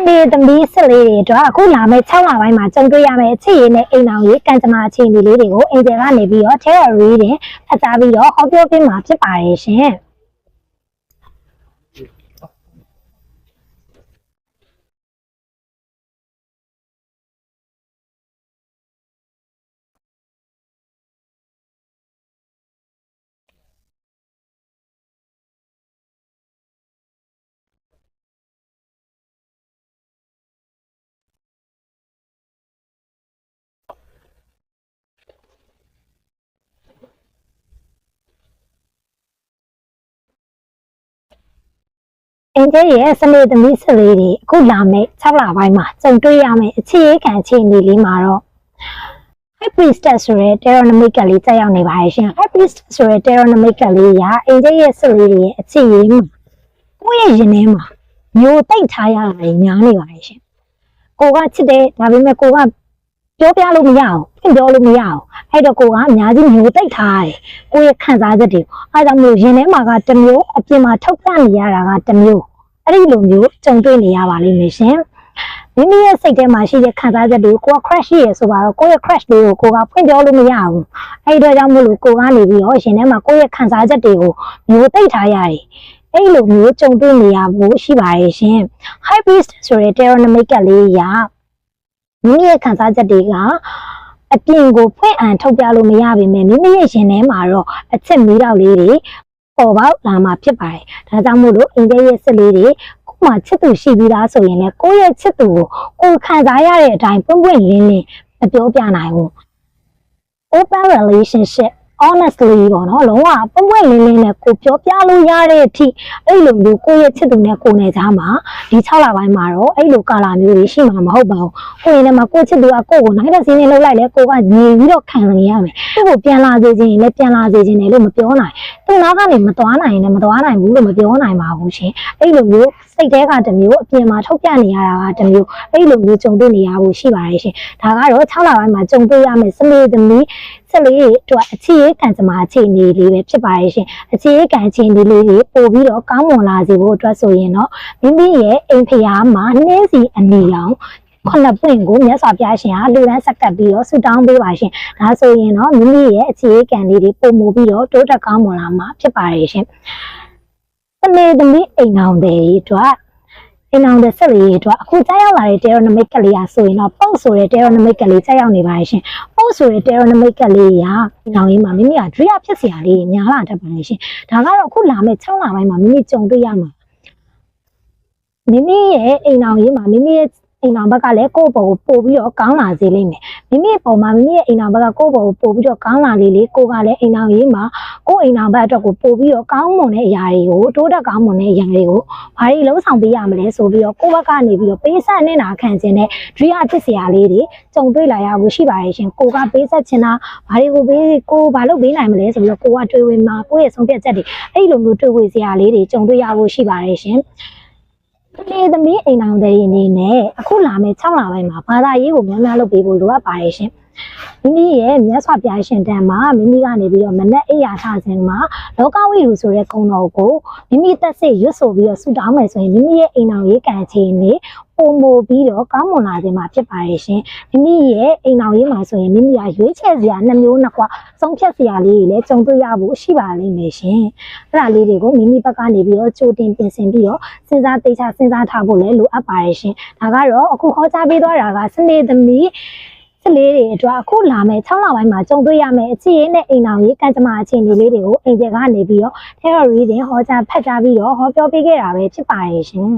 နေ့သမီးစစ်လေးတွေအတွက်အခုလာမယ့်6လပိုင်းမှာကြုံတွေ့ရမယ့်အခြေအနေနဲ့အိမ်အောင်ရေးကံကြမ္မာအခြေအနေလေးတွေကိုအင်ဂျယ်ကနေပြီးတော့ theory တွေဖတ်ကြားပြီးတော့ဟောပြောပေးမှာဖြစ်ပါတယ်ရှင်အင်ဂျယ်ရဲ့စနေသမီးစစ်လေးတွေအခုလာမယ့်6လပိုင်းမှာကြုံတွေ့ရမယ့်အခြေခံအခြေအနေလေးမှာတော့ High Priestess ဆိုတဲ့ Tarot Namic ကလေးတက်ရောက်နေပါတယ်ရှင် High Priestess ဆိုတဲ့ Tarot Namic ကလေးကအင်ဂျယ်ရဲ့စစ်လေးတွေရဲ့အခြေအနေမှာကိုယ့်ရဲ့ရင်ထဲမှာမျိုးတိတ်ထားရတာညားနေပါတယ်ရှင်ကိုကချစ်တယ်ဒါပေမဲ့ကိုကပြောပြလို့မရအောင်ပြင်ပြောလို့မရအောင်အဲ့တော့ကိုကအများကြီးမျိုးတိတ်ထားရတယ်ကိုရဲ့ခံစားချက်တွေအားကြောင့်မျိုးရင်ထဲမှာကတစ်မျိုးအပြင်မှာထုတ်ပြနေရတာကတစ်မျိုးအဲ့ဒီလိုမျိုးကြုံတွေ့နေရပါလိမ့်မယ်ရှင်မိမိရဲ့စိတ်ထဲမှာရှိတဲ့ခံစားချက်တွေကိုက crush ရှိရဆိုပါတော့ကိုရဲ့ crush လေးကိုကိုကဖွင့်ပြောလို့မရဘူးအဲ့ဒီတော့ကြောင့်မို့လို့ကိုကနေပြီးတော့ရင်ထဲမှာကိုရဲ့ခံစားချက်တွေကိုမျိုးတိတ်ထားရတယ်အဲ့လိုမျိုးကြုံတွေ့နေရဖို့ရှိပါရဲ့ရှင် High Priest ဆိုတဲ့ Tarot Namic ကလေးကမိမိရဲ့ခံစားချက်တွေကအပြင်ကိုဖွင့်အံထုတ်ပြလို့မရပါနဲ့မိမိရဲ့ရင်ထဲမှာတော့အချစ်မီးတောက်လေးတွေပေါ်ပေါက်လာမှာဖြစ်ပါတယ်ဒါကြောင့်မို့လို့အင်ဂျယ်ရဲ့စစ်လေးတွေကိုမှချစ်သူရှိပြီးသားဆိုရင်လည်းကိုယ့်ရဲ့ချစ်သူကိုခံစားရတဲ့အတိုင်းပွင့်ပွင့်လင်းလင်းမပြောပြနိုင်ဘူး open relationship honestly ပေါ့နော်လုံးဝပွင့်ပွင့်လင်းလင်းနဲ့ကိုပြောပြလို့ရတဲ့အထိအဲ့လိုမျိုးကိုယ့်ရဲ့ချစ်သူနဲ့ကိုယ်နဲ့ကြားမှာဒီ6လပိုင်းမှာတော့အဲ့လိုကာလာမျိုးတွေရှိမှာမဟုတ်ပါဘူးကိုယ်နဲ့မှာကိုယ့်ချစ်သူကကိုယ့်ကိုနိုင်တဲ့စီးနေလောက်လိုက်လဲကိုကညီပြီးတော့ခံနေရမယ်သူ့ကိုပြန်လာစေခြင်းလည်းပြန်လာစေခြင်းလည်းလို့မပြောနိုင်သူ့နောက်ကနေမသွားနိုင်ရင်လည်းမသွားနိုင်ဘူးလို့မပြောနိုင်ပါဘူးရှင်အဲ့လိုမျိုးစိတ်ထဲကတစ်မျိုးအပြင်မှာထုတ်ပြနေရတာကတစ်မျိုးအဲ့လိုမျိုးကြုံတွေ့နေရဖို့ရှိပါတယ်ရှင်ဒါကတော့6လပိုင်းမှာကြုံတွေ့ရမယ့်စနေသမီးဆက်လေးအတွက်အခြေခံကြမှာအခြေအနေလေးပဲဖြစ်ပါရဲ့ရှင်အခြေခံအခြေအနေလေးတွေပို့ပြီးတော့ကောင်းမွန်လာစေဖို့အတွက်ဆိုရင်တော့မိမိရဲ့အိမ်ဖျားမှာနှင်းစီအနီအောင်ခုနှစ်ပွင့်ကိုမြတ်စွာဘုရားရှင်ဟာလူတန်းဆက်ကပ်ပြီးတော့ဆုတောင်းပေးပါရှင်ဒါဆိုရင်တော့မိမိရဲ့အခြေခံလေးတွေပုံမူပြီးတော့တိုးတက်ကောင်းမွန်လာမှာဖြစ်ပါရဲ့ရှင်စနေသမီးအိမ်အောင်တဲ့အတွက်အိမ်အောင်တဲ့ဆက်လေးအတွက်အခုကြားရောက်လာတဲ့ Tarot Namic ကလေးဆိုရင်တော့ပေါ့ဆိုတဲ့ Tarot Namic ကလေးကြားရောက်နေပါရှင်ပေါ့ဆိုတဲ့ Tarot Namic ကလေးကအိမ်အောင်ရေးမှာမိမိက dream ဖြစ်စရာလေးညာလာတတ်ပါလေရှင်ဒါကတော့အခုလာမယ့်6လပိုင်းမှာမိမိကြုံတွေ့ရမှာမိမိရဲ့အိမ်အောင်ရေးမှာမိမိရဲ့အိမ်အောင်ဘက်ကလည်းကိုယ့်ဘောကိုပို့ပြီးတော့ကောင်းလာစေလိမ့်မယ်မိမိရဲ့ပုံမှာမိမိရဲ့အိမ်အောင်ဘက်ကကိုယ့်ဘောကိုပို့ပြီးတော့ကောင်းလာလေလေကိုကလည်းအိမ်အောင်ရေးမှာကိုယ့်အိမ်အောင်ဘက်အတွက်ကိုပို့ပြီးတော့ကောင်းမွန်တဲ့အရာတွေကိုတိုးတက်ကောင်းမွန်တဲ့အရာတွေကိုဘာတွေလုံးဆောင်ပေးရမလဲဆိုပြီးတော့ကိုယ့်ဘက်ကနေပြီးတော့ပေးဆက်နေတာခံခြင်းနဲ့ dream ဖြစ်စရာလေးတွေကြုံတွေ့လာရဖို့ရှိပါရဲ့ရှင်ကိုကပေးဆက်ခြင်းတာဘာတွေကိုပေးကိုဘာလို့ပေးနိုင်မလဲဆိုပြီးတော့ကိုကတွေးဝေမှာကိုယ့်ရဲ့ဆုံးဖြတ်ချက်တွေအဲ့လိုမျိုးတွေးဝေစရာလေးတွေကြုံတွေ့ရဖို့ရှိပါရဲ့ရှင်ဒီသမီးအိမ်အောင်တဲ့အနေနဲ့အခုလာမယ့်6လပိုင်းမှာဘာသာရေးကိုများများလုပ်ပေးဖို့လိုအပ်ပါတယ်ရှင်မိမိရဲ့မြတ်စွာဘုရားရှင်တန်မှာမိမိကနေပြီးတော့မနက်အိယာထခြင်းမှာလောကဝိရုဆိုတဲ့ဂုဏ်တော်ကိုမိမိသက်စိတ်ရွတ်ဆိုပြီးတော့ဆုတောင်းမယ်ဆိုရင်မိမိရဲ့အိမ်အောင်ရေးကံခြင်းနဲ့ပုံမို့ပြီးတော့ကောင်းမွန်လာခြင်းမှာဖြစ်ပါရဲ့ရှင်မိမိရဲ့အိမ်အောင်ရေးမှာဆိုရင်မိမိကရွေးချယ်စရာ2မျိုး2ခွဆုံးဖြတ်စရာလေးတွေလည်းကြုံတွေ့ရဖို့ရှိပါလိမ့်မယ်ရှင်အဲ့ဒါလေးတွေကိုမိမိဘက်ကနေပြီးတော့ကြိုတင်ပြင်ဆင်ပြီးတော့စဉ်းစားသိချစဉ်းစားထားဖို့လည်းလိုအပ်ပါရဲ့ရှင်ဒါကတော့အခုခေါ်ချပေးသွားတာကစနေသမီးစလေးတွေအတွက်အခုလာမယ့်6လပိုင်းမှာကြုံတွေ့ရမယ့်အခြေအနေနဲ့အိမ်အောင်ရေးကံကြမ္မာအခြေအနေလေးတွေကိုအင်ဂျယ်ကနေပြီးတော့ theory တွေဟောကြားဖတ်ကြားပြီးတော့ဟောပြောပေးခဲ့တာပဲဖြစ်ပါရဲ့ရှင်